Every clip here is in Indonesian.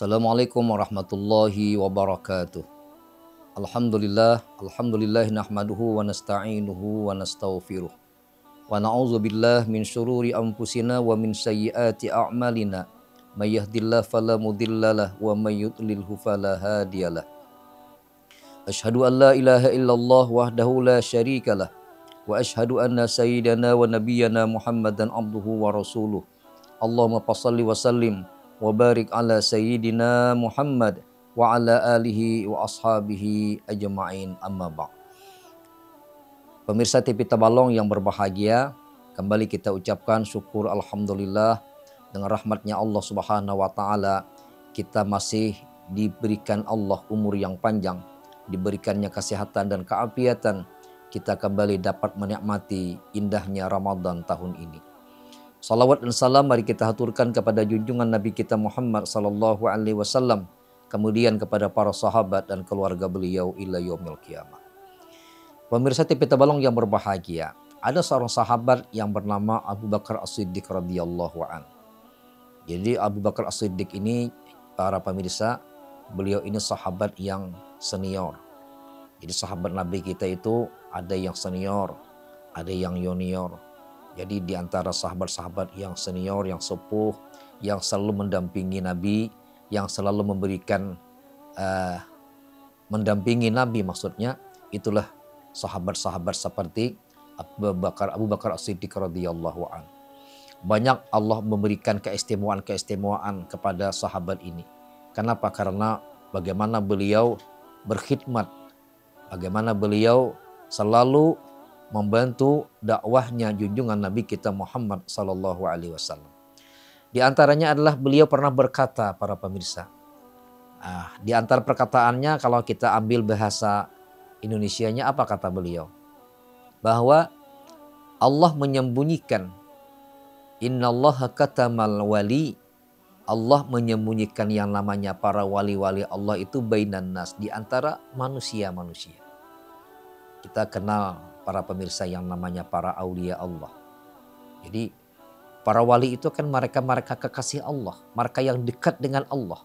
Assalamualaikum warahmatullahi wabarakatuh. Alhamdulillah nahmaduhu wa nasta'inuhu wa nastaghfiruh. Wa na'udzubillah min syururi anfusina wa min sayyiati a'malina. May yahdihillahu fala mudhillalah wa may yudlilhu fala hadiyalah. Asyhadu an la ilaha illallah wahdahu la syarikalah wa asyhadu anna sayyidana wa nabiyyana Muhammadan abduhu wa rasuluh. Allahumma shalli wa sallim wa barik ala sayyidina Muhammad wa ala alihi wa ashabihi ajma'in, amma ba'd. Pemirsa TV Tabalong yang berbahagia, kembali kita ucapkan syukur alhamdulillah dengan rahmatnya Allah Subhanahu wa taala kita masih diberikan Allah umur yang panjang, diberikannya kesehatan dan keafiatan, kita kembali dapat menikmati indahnya Ramadan tahun ini. Salawat dan salam mari kita haturkan kepada junjungan Nabi kita Muhammad sallallahu alaihi wasallam, kemudian kepada para sahabat dan keluarga beliau ila yaumil qiyamah. Pemirsa TV Tabalong yang berbahagia, ada seorang sahabat yang bernama Abu Bakar As-Siddiq radhiyallahu an. Jadi Abu Bakar As-Siddiq ini, para pemirsa, beliau ini sahabat yang senior. Jadi sahabat Nabi kita itu ada yang senior, ada yang junior. Jadi di antara sahabat-sahabat yang senior, yang sepuh, yang selalu mendampingi Nabi, yang selalu memberikan mendampingi Nabi maksudnya, itulah sahabat-sahabat seperti Abu Bakar As-Siddiq radhiyallahu an. Banyak Allah memberikan keistimewaan-keistimewaan kepada sahabat ini. Kenapa? Karena bagaimana beliau berkhidmat, bagaimana beliau selalu membantu dakwahnya junjungan Nabi kita Muhammad sallallahu alaihi wasallam. Di antaranya adalah beliau pernah berkata, para pemirsa. Di antara perkataannya kalau kita ambil bahasa Indonesianya, apa kata beliau? Bahwa Allah menyembunyikan, innallaha katamal wali, Allah menyembunyikan yang namanya para wali-wali Allah itu bainan nas, di antara manusia-manusia. Kita kenal para pemirsa yang namanya para aulia Allah. Jadi para wali itu kan mereka kekasih Allah, mereka yang dekat dengan Allah.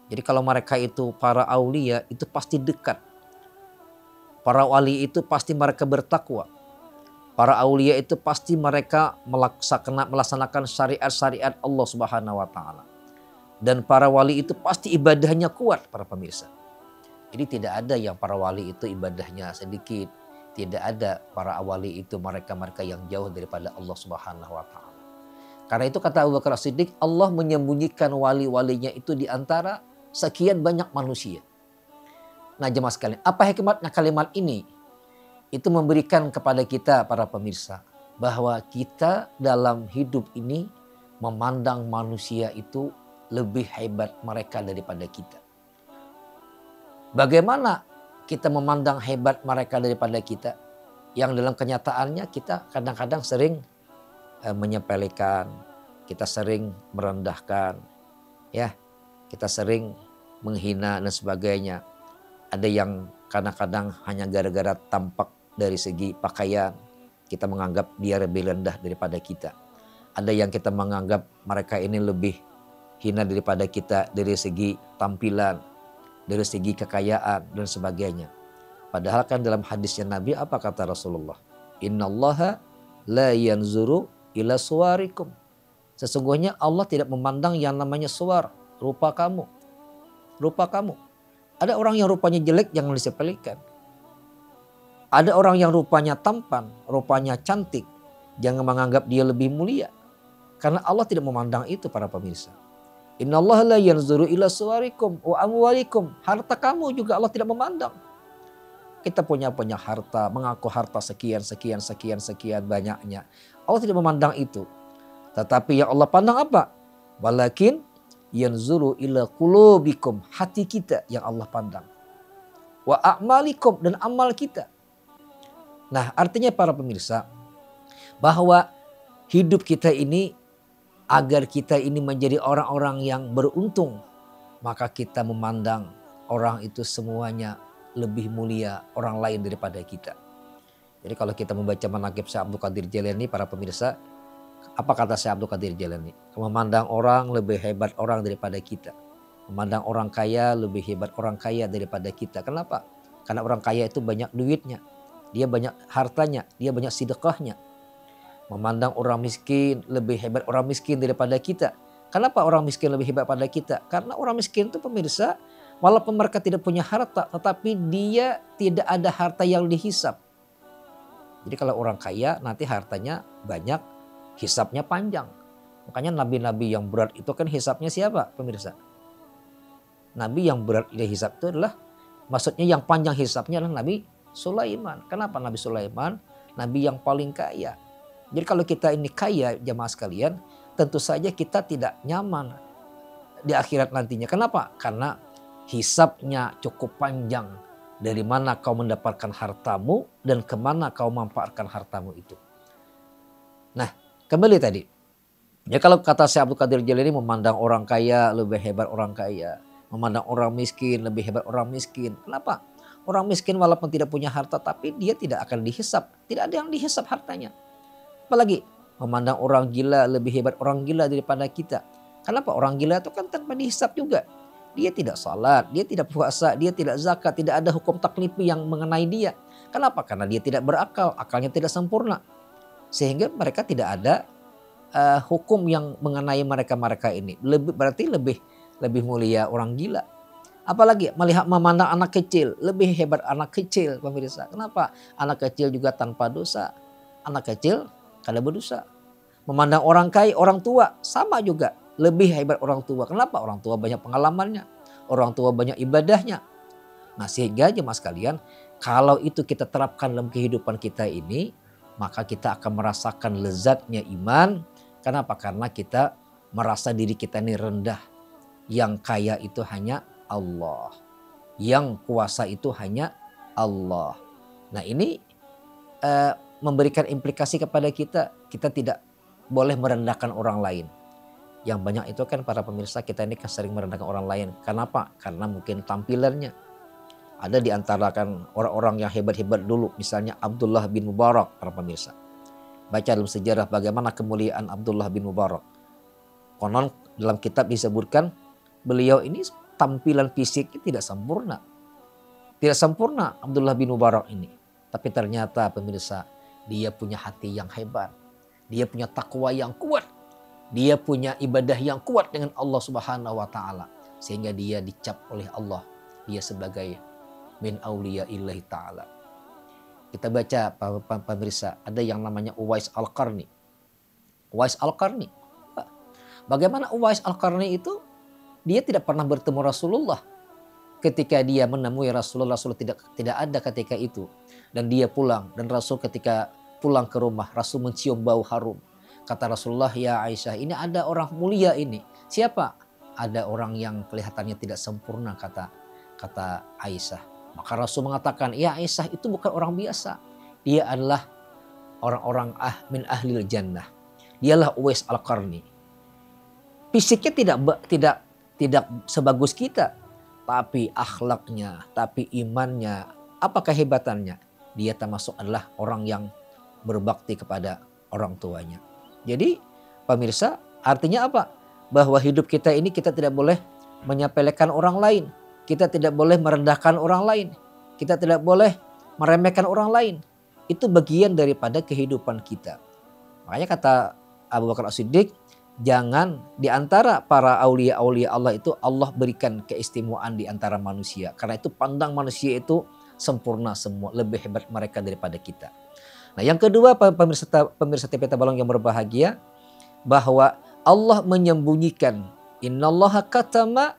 Jadi kalau mereka itu para aulia itu pasti dekat. Para wali itu pasti mereka bertakwa. Para aulia itu pasti mereka melaksanakan syariat-syariat Allah Subhanahu wa taala. Dan para wali itu pasti ibadahnya kuat, para pemirsa. Jadi tidak ada yang para wali itu ibadahnya sedikit. Tidak ada para wali itu mereka yang jauh daripada Allah Subhanahu wa taala. Karena itu kata Abu Bakar As-Siddiq, Allah menyembunyikan wali-walinya itu di antara sekian banyak manusia. Nah jemaah sekalian, apa hikmatnya kalimat ini? Itu memberikan kepada kita para pemirsa bahwa kita dalam hidup ini memandang manusia itu lebih hebat mereka daripada kita. Bagaimana kita memandang hebat mereka daripada kita? Yang dalam kenyataannya kita kadang-kadang sering menyepelekan, kita sering merendahkan, ya, kita sering menghina dan sebagainya. Ada yang kadang-kadang hanya gara-gara tampak dari segi pakaian, kita menganggap dia lebih rendah daripada kita. Ada yang kita menganggap mereka ini lebih hina daripada kita dari segi tampilan, dari segi kekayaan dan sebagainya. Padahal kan dalam hadisnya Nabi apa kata Rasulullah? Innallaha la yanzuru ila suwarikum. Sesungguhnya Allah tidak memandang yang namanya suwar, rupa kamu. Rupa kamu. Ada orang yang rupanya jelek, jangan disepelekan. Ada orang yang rupanya tampan, rupanya cantik, jangan menganggap dia lebih mulia. Karena Allah tidak memandang itu, para pemirsa. Innallaha la yanzuru ila suwarikum wa amwalikum. Harta kamu juga Allah tidak memandang. Kita punya harta, mengaku harta sekian banyaknya. Allah tidak memandang itu. Tetapi yang Allah pandang apa? Walakin yanzuru ila qulubikum, hati kita yang Allah pandang. Wa a'malikum, dan amal kita. Nah, artinya para pemirsa bahwa hidup kita ini, agar kita ini menjadi orang-orang yang beruntung, maka kita memandang orang itu semuanya lebih mulia orang lain daripada kita. Jadi kalau kita membaca manaqib Syekh Abdul Qadir Jailani, para pemirsa, apa kata Syekh Abdul Qadir Jailani? Memandang orang lebih hebat orang daripada kita. Memandang orang kaya lebih hebat orang kaya daripada kita. Kenapa? Karena orang kaya itu banyak duitnya. Dia banyak hartanya, dia banyak sedekahnya. Memandang orang miskin lebih hebat orang miskin daripada kita. Kenapa orang miskin lebih hebat pada kita? Karena orang miskin itu pemirsa, walaupun mereka tidak punya harta, tetapi dia tidak ada harta yang dihisap. Jadi kalau orang kaya nanti hartanya banyak, hisapnya panjang. Makanya nabi-nabi yang berat itu kan hisapnya siapa pemirsa? Nabi yang berat hisap itu adalah, maksudnya yang panjang hisapnya adalah Nabi Sulaiman. Kenapa Nabi Sulaiman? Nabi yang paling kaya. Jadi kalau kita ini kaya jamaah sekalian, tentu saja kita tidak nyaman di akhirat nantinya. Kenapa? Karena hisapnya cukup panjang. Dari mana kau mendapatkan hartamu dan kemana kau manfaatkan hartamu itu. Nah, kembali tadi. Ya kalau kata Syekh Abdul Qadir Jailani, memandang orang kaya lebih hebat orang kaya. Memandang orang miskin lebih hebat orang miskin. Kenapa? Orang miskin walaupun tidak punya harta tapi dia tidak akan dihisap. Tidak ada yang dihisap hartanya. Apalagi memandang orang gila lebih hebat orang gila daripada kita. Kenapa? Orang gila itu kan tanpa dihisap juga. Dia tidak salat, dia tidak puasa, dia tidak zakat, tidak ada hukum taklifi yang mengenai dia. Kenapa? Karena dia tidak berakal, akalnya tidak sempurna. Sehingga mereka tidak ada hukum yang mengenai mereka-mereka ini. Berarti lebih mulia orang gila. Apalagi melihat memandang anak kecil, lebih hebat anak kecil pemirsa. Kenapa? Anak kecil juga tanpa dosa. Anak kecil kada berdosa. Memandang orang kaya, orang tua sama juga. Lebih hebat orang tua. Kenapa? Orang tua banyak pengalamannya. Orang tua banyak ibadahnya. Nah sehingga jemaah sekalian, kalau itu kita terapkan dalam kehidupan kita ini, maka kita akan merasakan lezatnya iman. Kenapa? Karena kita merasa diri kita ini rendah. Yang kaya itu hanya Allah. Yang kuasa itu hanya Allah. Nah ini memberikan implikasi kepada kita. Kita tidak boleh merendahkan orang lain. Yang banyak itu kan para pemirsa kita ini sering merendahkan orang lain. Kenapa? Karena mungkin tampilannya. Ada di antara kan orang-orang yang hebat-hebat dulu. Misalnya Abdullah bin Mubarak para pemirsa. Baca dalam sejarah bagaimana kemuliaan Abdullah bin Mubarak. Konon dalam kitab disebutkan beliau ini tampilan fisiknya tidak sempurna. Tidak sempurna Abdullah bin Mubarak ini. Tapi ternyata pemirsa dia punya hati yang hebat. Dia punya takwa yang kuat. Dia punya ibadah yang kuat dengan Allah Subhanahu wa taala sehingga dia dicap oleh Allah dia sebagai min auliya illahi taala. Kita baca pemirsa ada yang namanya Uwais Al-Qarni. Uwais Al-Qarni. Bagaimana Uwais Al-Qarni itu dia tidak pernah bertemu Rasulullah. Ketika dia menemui Rasulullah tidak ada ketika itu dan dia pulang dan Rasul ketika pulang ke rumah Rasul mencium bau harum. Kata Rasulullah, ya Aisyah, ini ada orang mulia ini. Siapa? Ada orang yang kelihatannya tidak sempurna, kata Aisyah. Maka Rasul mengatakan, ya Aisyah itu bukan orang biasa. Dia adalah orang-orang min ahlil jannah. Dialah Uwais Al-Qarni. Fisiknya tidak sebagus kita. Tapi akhlaknya, tapi imannya, apa kehebatannya? Dia termasuk adalah orang yang berbakti kepada orang tuanya. Jadi pemirsa artinya apa? Bahwa hidup kita ini kita tidak boleh menyepelekan orang lain. Kita tidak boleh merendahkan orang lain. Kita tidak boleh meremehkan orang lain. Itu bagian daripada kehidupan kita. Makanya kata Abu Bakar As-Siddiq, jangan di antara para aulia-aulia Allah itu Allah berikan keistimewaan di antara manusia. Karena itu pandang manusia itu sempurna semua. Lebih hebat mereka daripada kita. Nah yang kedua pemirsa TP Tabalong yang berbahagia. Bahwa Allah menyembunyikan. Innallaha katama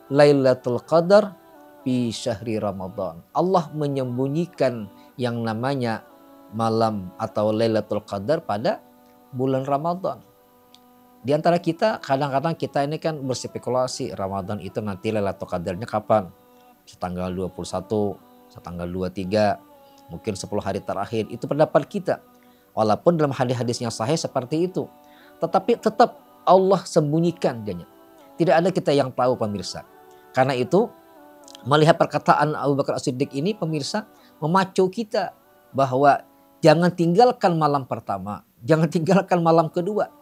Lailatul Qadar fi syahri Ramadan. Allah menyembunyikan yang namanya malam atau Lailatul Qadar pada bulan Ramadan. Di antara kita kadang-kadang kita ini kan berspekulasi Ramadan itu nanti Lailatul Qadarnya kapan? Setanggal 21, setanggal 23. Mungkin 10 hari terakhir, itu pendapat kita. Walaupun dalam hadis-hadis yang sahih seperti itu. Tetapi tetap Allah sembunyikan dia. Tidak ada kita yang tahu pemirsa. Karena itu melihat perkataan Abu Bakar As-Siddiq ini pemirsa memacu kita. Bahwa jangan tinggalkan malam pertama. Jangan tinggalkan malam kedua.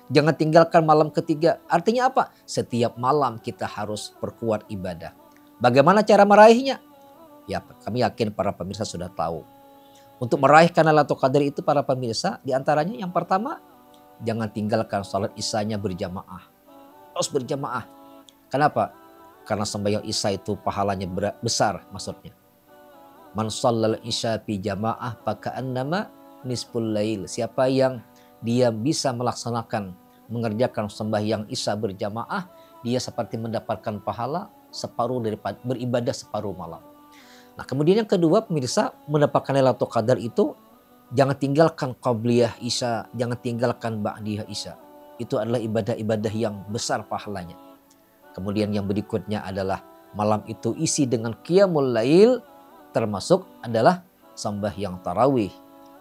Jangan tinggalkan malam ketiga. Artinya apa? Setiap malam kita harus perkuat ibadah. Bagaimana cara meraihnya? Ya, kami yakin para pemirsa sudah tahu. Untuk meraih Lailatul Qadar itu para pemirsa, diantaranya yang pertama, jangan tinggalkan salat isyanya berjamaah. Terus berjamaah. Kenapa? Karena sembahyang isya itu pahalanya besar maksudnya. Man shallal isya fi jamaah faka'annama nisful lail. Siapa yang dia bisa melaksanakan, mengerjakan sembahyang isya berjamaah, dia seperti mendapatkan pahala separuh daripada beribadah separuh malam. Nah, kemudian yang kedua pemirsa, mendapatkan Lailatul Qadar itu jangan tinggalkan qabliyah isya, jangan tinggalkan ba'diyah isya. Itu adalah ibadah-ibadah yang besar pahalanya. Kemudian yang berikutnya adalah malam itu isi dengan qiyamul lail, termasuk adalah sembahyang tarawih,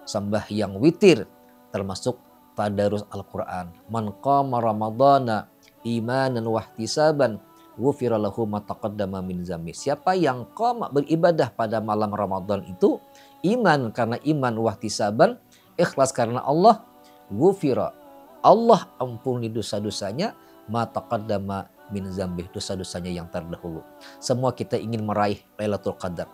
sembahyang witir, termasuk tadarus Al-Quran. Man qama ramadhana imanan wahtisaban ghufira lahu ma taqaddama min dzambi. Siapa yang qama beribadah pada malam Ramadan itu iman karena iman wahtisaban, ikhlas karena Allah, ghufira, Allah ampuni dosa-dosanya, ma taqaddama min dzambi, dosa-dosanya yang terdahulu. Semua kita ingin meraih Lailatul Qadar.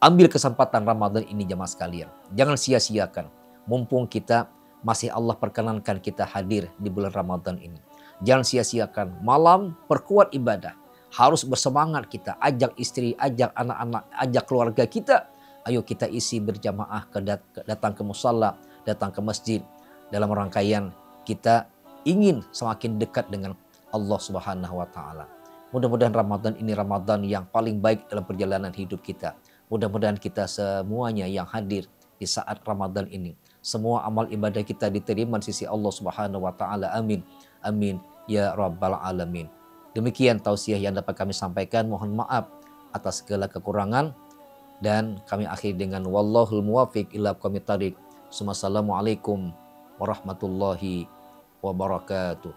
Ambil kesempatan Ramadan ini jemaah sekalian. Jangan sia-siakan. Mumpung kita masih Allah perkenankan kita hadir di bulan Ramadan ini. Jangan sia-siakan. Malam perkuat ibadah. Harus bersemangat kita. Ajak istri, ajak anak-anak, ajak keluarga kita. Ayo kita isi berjamaah, datang ke musalla, datang ke masjid. Dalam rangkaian kita ingin semakin dekat dengan Allah Subhanahu wa Ta'ala. Mudah-mudahan Ramadan ini Ramadan yang paling baik dalam perjalanan hidup kita. Mudah-mudahan kita semuanya yang hadir di saat Ramadan ini, semua amal ibadah kita diterima di sisi Allah Subhanahu wa Ta'ala. Amin. Amin ya rabbal alamin. Demikian tausiah yang dapat kami sampaikan. Mohon maaf atas segala kekurangan dan kami akhiri dengan wallahul muwafiq ila aqwamit thariq. Assalamualaikum warahmatullahi wabarakatuh.